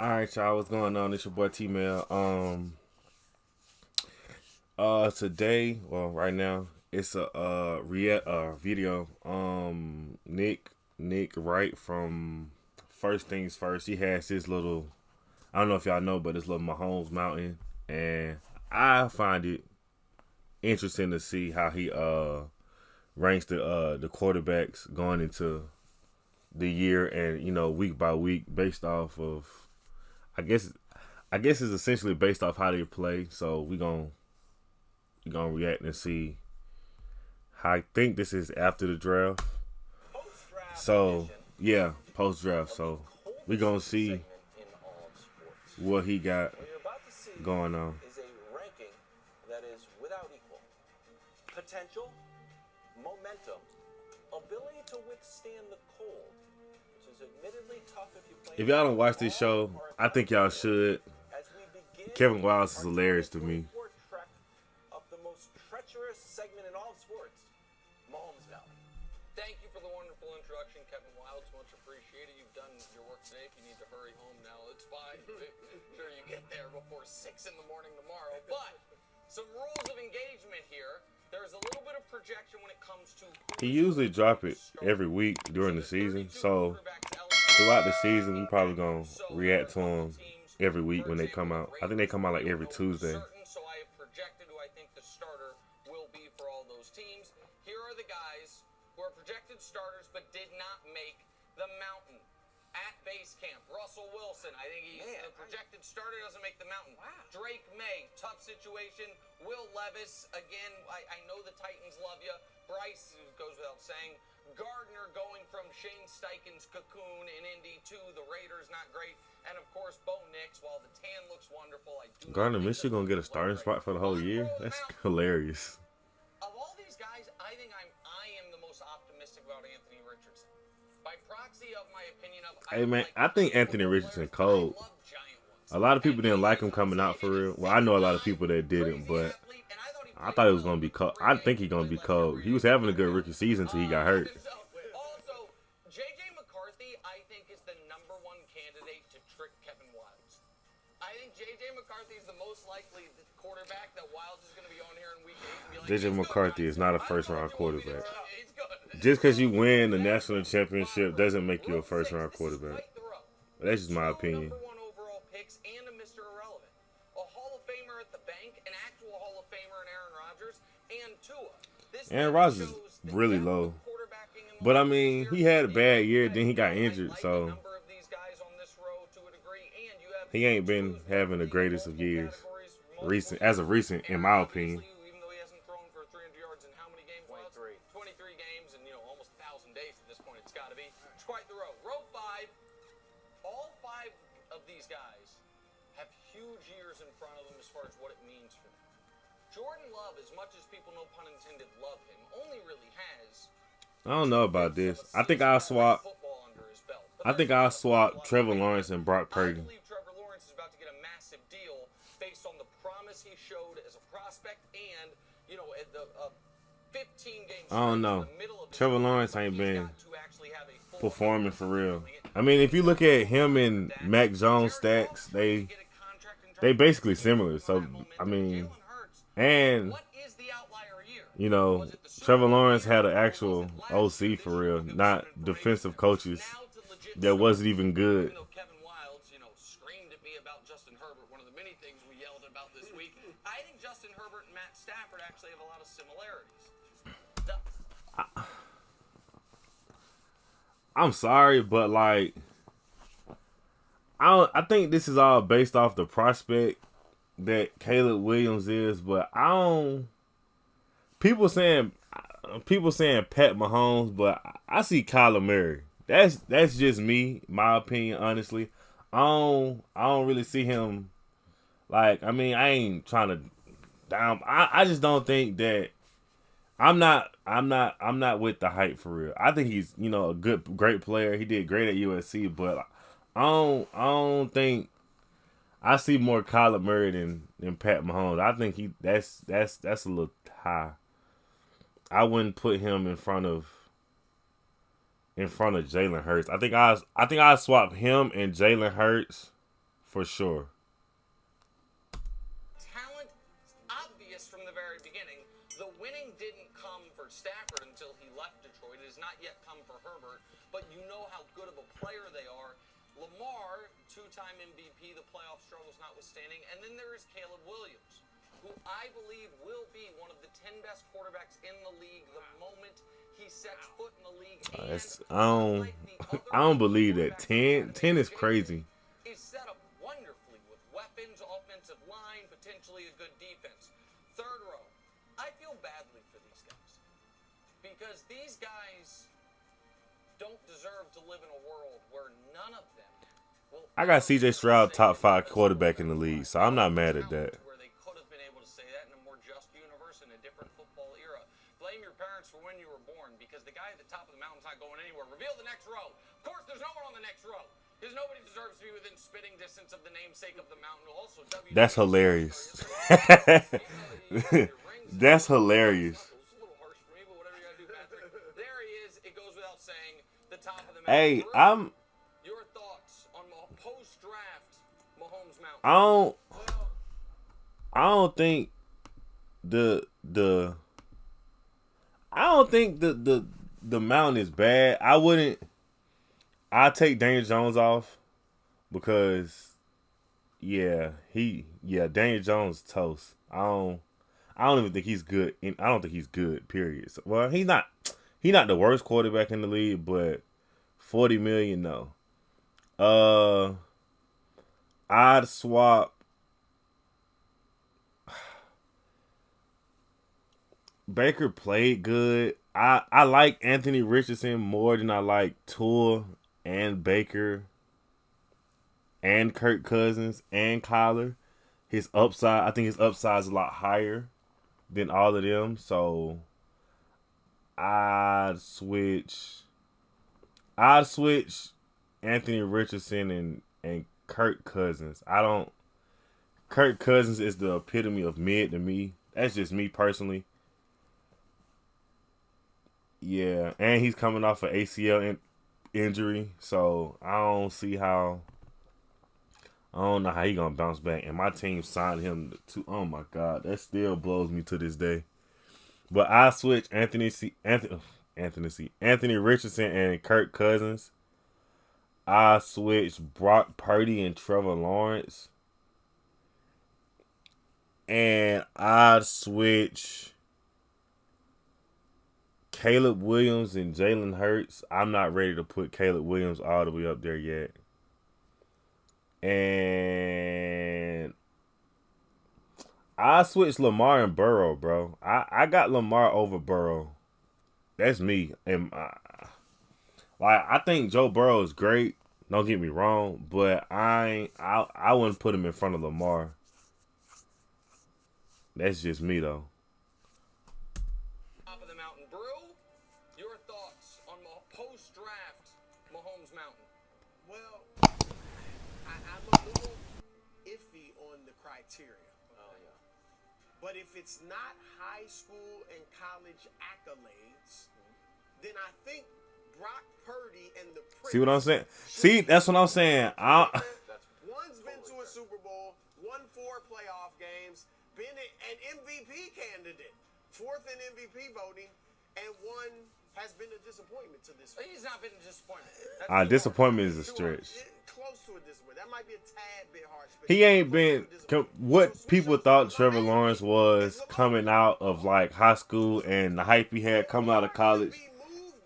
All right, y'all. What's going on? It's your boy T Mail. Today, well, right now, it's a video. Nick Wright from First Things First. He has his little. I don't know if y'all know, but it's little Mahomes Mountain, and I find it interesting to see how he ranks the quarterbacks going into the year and week by week based off of I guess I guess it's essentially based off how they play. So we gonna react and see how I think this is after the draft. So yeah, post draft. So we gonna see what he got going on. Is a ranking that is without equal. Potential, momentum, ability to withstand the cold, which is admittedly tough if you play. If y'all don't watch this show, I think y'all should. As we begin Kevin Wiles is hilarious to me. trek of the most treacherous segment in all of sports, Mahomes Valley. Thank you for the wonderful introduction, Kevin Wilds. Much appreciated. You've done your work today. If you need to hurry home now, it's fine. Sure, you get there before 6 in the morning tomorrow. But some rules of engagement here. There's a little bit of projection when it comes to. He usually drop it every week during the season. So throughout the season, we probably gonna react to them every week when they come out. I think they come out like every Tuesday. So I have projected who I think the starter will be for all those teams. Here are the guys who are projected starters but did not make the mountain. At base camp, Russell Wilson. I think he's the projected starter, doesn't make the mountain. Wow. Drake May, tough situation. Will Levis, again, I know the Titans love you. Bryce, goes without saying. Gardner going from Shane Steichen's cocoon in Indy to the Raiders, not great. And of course, Bo Nix, while the tan looks wonderful, I do. Gardner Minshew gonna get a starting spot for the whole year? That's hilarious. Of all these guys, I think I am the most optimistic about Anthony Richardson. By proxy of my opinion of. Hey man, I think Anthony Richardson cold. A lot of people didn't like him coming out for real. Well, I know a lot of people that didn't, but I thought it was gonna be cold. I think he's gonna be cold. He was having a good rookie season until he got hurt. Also, J.J. McCarthy, I think, is the number one candidate to trick Kevin Wilds. I think J.J. McCarthy is the most likely quarterback that Wilds is going to be on here in week 8 and be like, J.J. McCarthy is not a first-round quarterback. He's good. Just because you win the national championship doesn't make you a first-round quarterback. That's just my opinion. Number one overall picks and a Mr. Irrelevant. A Hall of Famer at the bank, an actual Hall of Famer in Aaron Rodgers, and Tua. Aaron Rodgers is really low. But I mean, he had a bad year, then he got injured, so he ain't been having the greatest of years. As of recent, in my opinion. Even though he hasn't thrown for 300 yards in how many games? 23 games and almost 1,000 days at this point. It's got to be. It's quite the row. Row 5. All 5 of these guys have huge years in front of them as far as what it means for them. Jordan Love, as much as people, no pun intended, love him, only really has. I don't know about this. I think I'll swap Trevor Lawrence and Brock Purdy. I believe Trevor Lawrence is about to get a massive deal based on the promise he showed as a prospect and, the 15 games. I don't know. Trevor Lawrence ain't been performing for real. I mean, if you look at him and Mac Jones stats, they basically similar. So, I mean, and Trevor Lawrence had an actual OC for real, not defensive coaches that wasn't even good. Kevin Wilds, screamed at me about Justin Herbert, one of the many things we yelled about this week. I think Justin Herbert and Matt Stafford actually have a lot of similarities. I'm sorry, but I think this is all based off the prospect that Caleb Williams is, but I don't. People saying Pat Mahomes, but I see Kyler Murray. That's just me, my opinion, honestly. I don't really see him. I ain't trying to down. I just don't think that. I'm not with the hype for real. I think he's a great player. He did great at USC, but I don't think I see more Kyler Murray than Pat Mahomes. I think that's a little high. I wouldn't put him in front of Jalen Hurts. I think I swap him and Jalen Hurts for sure. Talent obvious from the very beginning. The winning didn't come for Stafford until he left Detroit. It has not yet come for Herbert, but you know how good of a player they are. Lamar, two-time MVP, the playoff struggles notwithstanding, and then there is Caleb Williams, who I believe will be one of the 10 best quarterbacks in the league the moment he sets foot in the league. I don't believe that. 10 is crazy. Is set up wonderfully with weapons, offensive line, potentially a good defense. Third row, I feel badly for these guys because these guys don't deserve to live in a world where none of them will. I got CJ Stroud top 5 quarterback in the league, so I'm not mad at that. Where they could have been able to say that in a more just universe in a different football era. Blame your parents for when you were born because the guy at the top of the mountain's not going anywhere. Reveal the next row. Of course, there's no one on the next row because nobody deserves to be within spitting distance of the namesake of the mountain. Also, that's hilarious. That's hilarious. There he is. It goes without saying. The top of the mountain. Hey, Your thoughts on post-draft Mahomes Mountain? I don't think the mountain is bad. I'll take Daniel Jones off because Daniel Jones toast. I don't even think he's good. I don't think he's good. Period. So, well, he's not the worst quarterback in the league, but $40 million, no. I'd swap. Baker played good. I like Anthony Richardson more than I like Tua and Baker and Kirk Cousins and Kyler. I think his upside is a lot higher than all of them. So I'd switch Anthony Richardson and Kirk Cousins. Kirk Cousins is the epitome of mid to me. That's just me personally. Yeah, and he's coming off an ACL injury, so I don't know how he gonna bounce back. And my team signed him to. Oh my God, that still blows me to this day. But I switch Anthony Richardson and Kirk Cousins. I switch Brock Purdy and Trevor Lawrence, and I switch Caleb Williams and Jalen Hurts. I'm not ready to put Caleb Williams all the way up there yet. And I switched Lamar and Burrow, bro. I got Lamar over Burrow. That's me. And I think Joe Burrow is great. Don't get me wrong, but I wouldn't put him in front of Lamar. That's just me though. Top of the mountain, Brew. Your thoughts on post-draft Mahomes Mountain? Well, I'm a little iffy on the criteria. Oh, yeah. But if it's not high school and college accolades, then I think Brock Purdy and the Prince. See what I'm saying? See, that's what I'm saying. One's been to a Super Bowl, won 4 playoff games, been an MVP candidate, 4th in MVP voting, and one has been a disappointment to this point. He's not been a disappointment. Disappointment is a stretch. Close to a disappointment. That might be a tad bit harsh. He ain't been what people thought Trevor Lawrence was coming out of like high school, and the hype he had coming out of college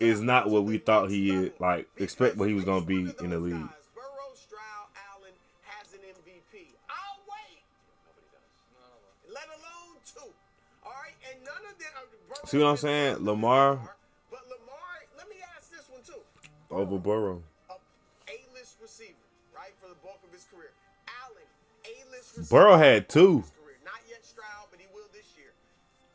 is not what we thought he is. Like, expect what he was gonna be in the league. Burrow, Stroud, Allen has an MVP. I'll wait. Nobody does. Let alone 2. All right, and none of them. See what I'm saying? Lamar. But Lamar, let me ask this one too. Over Burrow. A-list receiver, right, for the bulk of his career. Allen, A-list receiver. Burrow had 2. Not yet Stroud, but he will this year.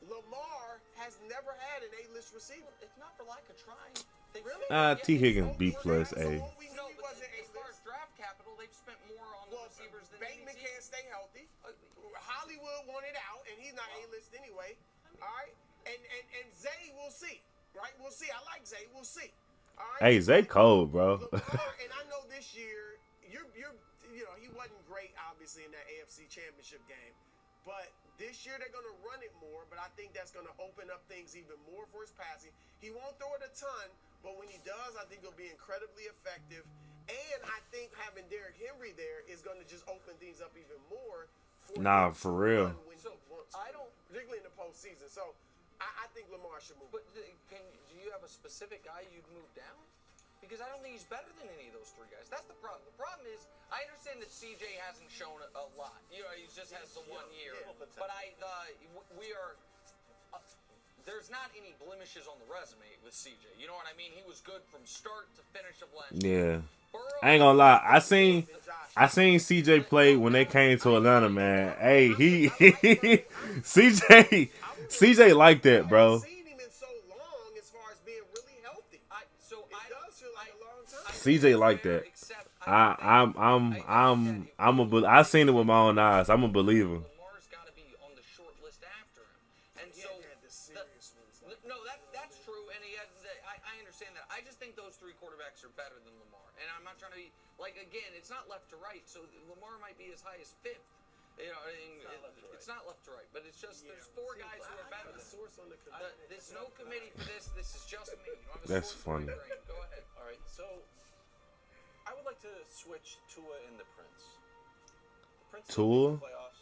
Lamar has never had an A-list receiver. It's not for lack of trying. Really? T. Higgins B plus A. No, but as far as draft capital, they've spent more on the receivers than Bateman any team. can't stay healthy. Hollywood wanted out, and he's not A-list anyway. All right, and Zay, we'll see. Right, we'll see. I like Zay. We'll see. All right. Hey, Zay cold, bro. Lamar, and I know this year, he wasn't great, obviously, in that AFC Championship game. But this year they're going to run it more, but I think that's going to open up things even more for his passing. He won't throw it a ton, but when he does, I think he'll be incredibly effective. And I think having Derrick Henry there is going to just open things up even more. For real. When he wants to, particularly in the postseason. So I think Lamar should move. But do you have a specific guy you'd move down? Because I don't think he's better than any of those three guys. That's the problem. The problem is, I understand that CJ hasn't shown a lot. He just has the 1 year. But we are. There's not any blemishes on the resume with CJ. You know what I mean? He was good from start to finish of last year. Yeah. I ain't gonna lie. I seen CJ play when they came to Atlanta, man. Hey, CJ like that, bro. CJ like that. I seen it with my own eyes. I'm a believer. Lamar's got to be on the short list after him, and so that's true. And I understand that. I just think those three quarterbacks are better than Lamar, and I'm not trying to be again. It's not left to right, so Lamar might be as high as fifth. It's not left to right, but it's just there's four guys who are better. There's no committee for this. This is just me. That's funny. Go ahead. All right, so I would like to switch Tua and the Prince. The Prince Tua? didn't make the playoffs.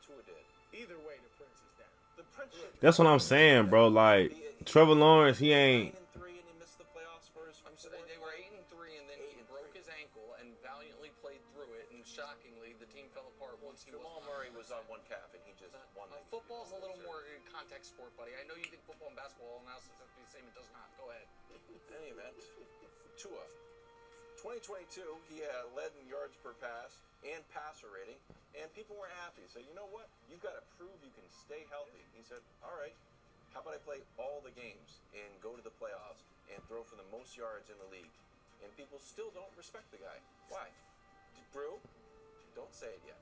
Tua did. Either way, the Prince is down. The Prince. That's what I'm saying, bro. Like Trevor Lawrence, he ain't. 9-3 and he missed the playoffs for his. They were 8-3, and then he broke his ankle and valiantly played through it. And shockingly, the team fell apart once he Jamal Murray was on one calf and he just won. Football's a little more contact sport, buddy. I know you think football and basketball analysis have to be the same. It does not. Go ahead. In any event, Tua. 2022, he led in yards per pass and passer rating, and people weren't happy. So you know what? You've got to prove you can stay healthy. He said, all right, how about I play all the games and go to the playoffs and throw for the most yards in the league? And people still don't respect the guy. Why? Brew, don't say it yet.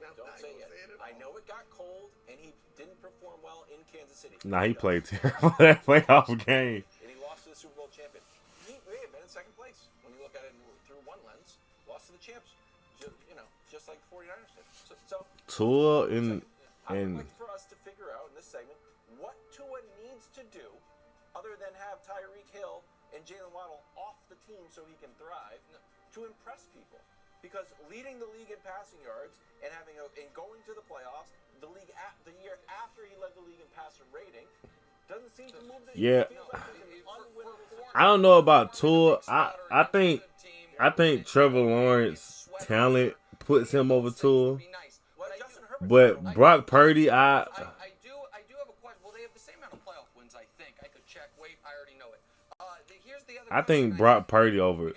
Don't say it yet. I know it got cold, and he didn't perform well in Kansas City. Nah, he played terrible that playoff game. And he lost to the Super Bowl champion. He may have been in second place when you look at it through one lens. Lost to the champs, just like 49ers did. So Tua I would like for us to figure out in this segment what Tua needs to do other than have Tyreek Hill and Jalen Waddle off the team so he can thrive to impress people. Because leading the league in passing yards and going to the playoffs, the year after he led the league in passer rating, doesn't seem to move the I don't know about Tua. I think Trevor Lawrence talent puts him over Tua. But Brock Purdy, I do have a question. Well, they have the same amount of playoff wins, I think. I could check. Wait, I already know it. Here's the other. I think Brock Purdy over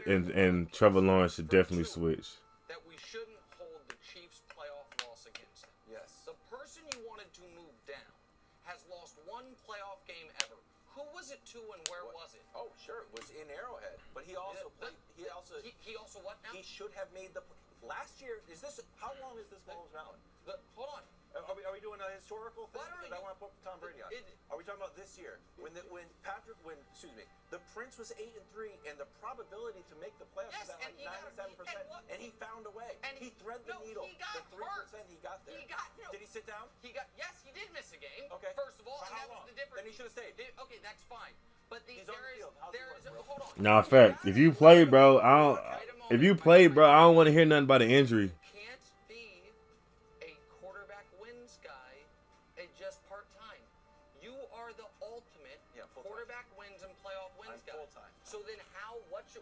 and Trevor Lawrence should definitely switch. That we shouldn't hold the Chiefs' playoff loss against them. Yes. The person you wanted to move down has lost one playoff game ever. Who was it to and where was it? Oh, sure, it was in Arrowhead. But he also played. He also what now? He should have made the last year. How long is this Mahomes Mountain? Hold on. Are we doing a historical thing? Because I want to put Tom Brady on. Are we talking about this year when the Prince was 8-3 and the probability to make the playoffs was at like 97%, and he found a way. And he threaded the needle. He got the 3% he got there. Did he sit down? Yes, he did miss a game. Okay. First of all, For and how that was long? the difference. Then he should have stayed. Okay, that's fine. But He's on the field. How's he playing, bro? Hold on. Nah, fact. If you play, bro, I don't want to hear nothing about an injury. You can't be a quarterback wins guy and just part-time. You are the ultimate quarterback wins and playoff wins guy. Full-time. So then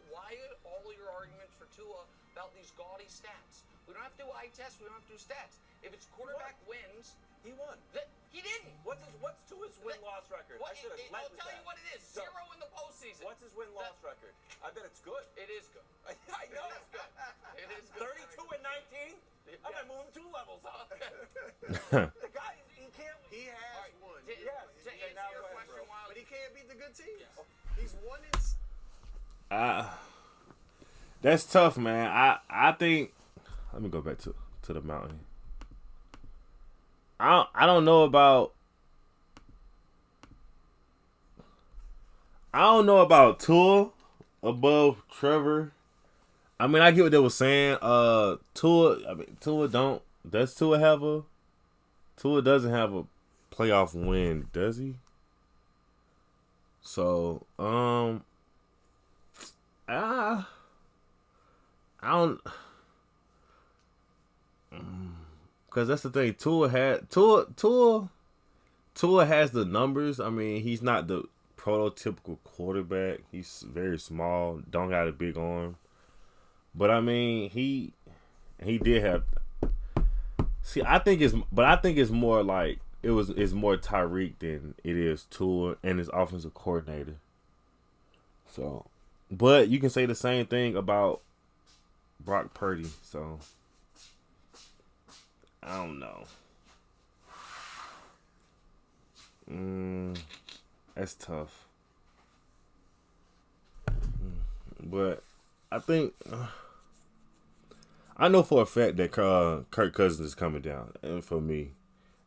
why all your arguments for Tua about these gaudy stats? We don't have to do eye tests. We don't have to do stats. If it's quarterback wins, he won. He didn't. What's Tua's win-loss record? I should have led I'll with tell that. you what it is. 0 in the postseason. What's his win-loss record? I bet it's good. It is good. I know. It is good. 32-19? I might move him 2 levels up. The guy, he has won. To answer your question, Wild, but he can't beat the good teams. Yes. He's won in. That's tough, man. I think. Let me go back to the mountain. I don't know about. I don't know about Tua above Trevor. I mean, I get what they were saying. Tua. I mean, Tua don't. Does Tua have a? Tua doesn't have a playoff win, does he? So, I don't, because that's the thing. Tua has the numbers. I mean, he's not the prototypical quarterback. He's very small. Don't got a big arm. But I mean, he did have. See, I think it's more like it's more Tyreek than it is Tua and his offensive coordinator. So, but you can say the same thing about Brock Purdy. So, I don't know. That's tough. But I think I know for a fact that Kirk Cousins is coming down, and for me,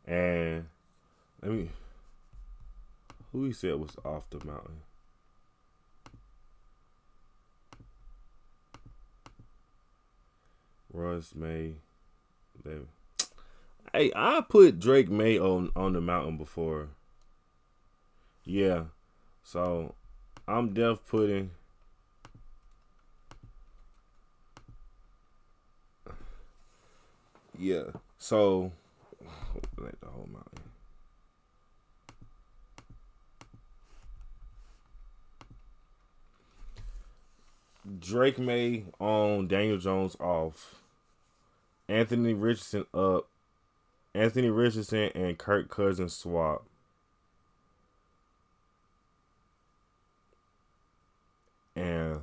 and who he said was off the mountain. Russ May, David. Hey, I put Drake May on the mountain before. Yeah, so I'm putting. Yeah, so like the whole mountain. Drake May on, Daniel Jones off. Anthony Richardson up. Anthony Richardson and Kirk Cousins swap. And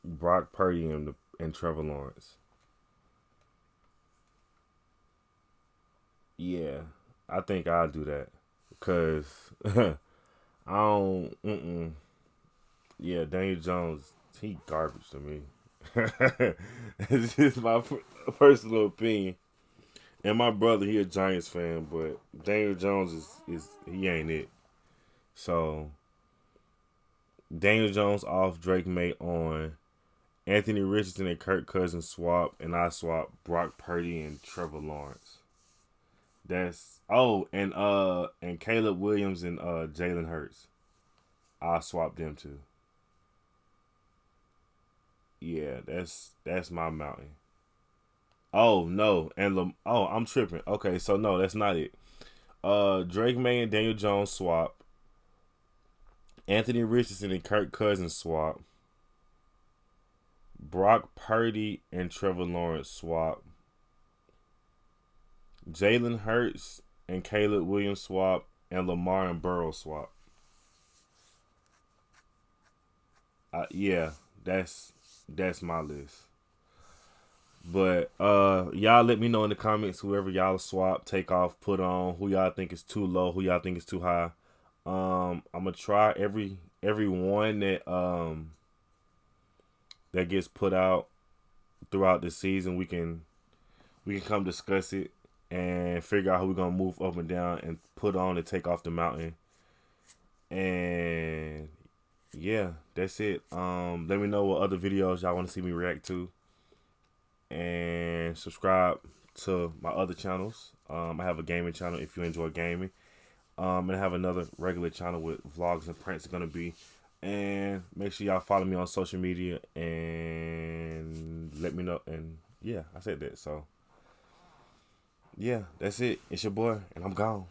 Brock Purdy and Trevor Lawrence. Yeah, I think I'll do that because I don't. Yeah, Daniel Jones, he garbage to me. It's just my personal opinion. And my brother, he a Giants fan, but Daniel Jones is he ain't it. So Daniel Jones off, Drake May on, Anthony Richardson and Kirk Cousins swap, and I swap Brock Purdy and Trevor Lawrence. And Caleb Williams and Jalen Hurts. I swap them too. Yeah, that's my mountain. Oh no, I'm tripping. Okay, so no, that's not it. Drake May and Daniel Jones swap. Anthony Richardson and Kirk Cousins swap. Brock Purdy and Trevor Lawrence swap. Jalen Hurts and Caleb Williams swap, and Lamar and Burrow swap. Yeah, that's my list. But y'all let me know in the comments whoever y'all swap, take off, put on, who y'all think is too low, who y'all think is too high. I'm gonna try every one that gets put out throughout the season. We can come discuss it and figure out how we're gonna move up and down and put on and take off the mountain. And yeah, that's it. Let me know what other videos y'all want to see me react to. And subscribe to my other channels. I have a gaming channel if you enjoy gaming. And I have another regular channel with vlogs and pranks are gonna be. And make sure y'all follow me on social media and let me know. And yeah, I said that. So yeah, that's it. It's your boy, and I'm gone.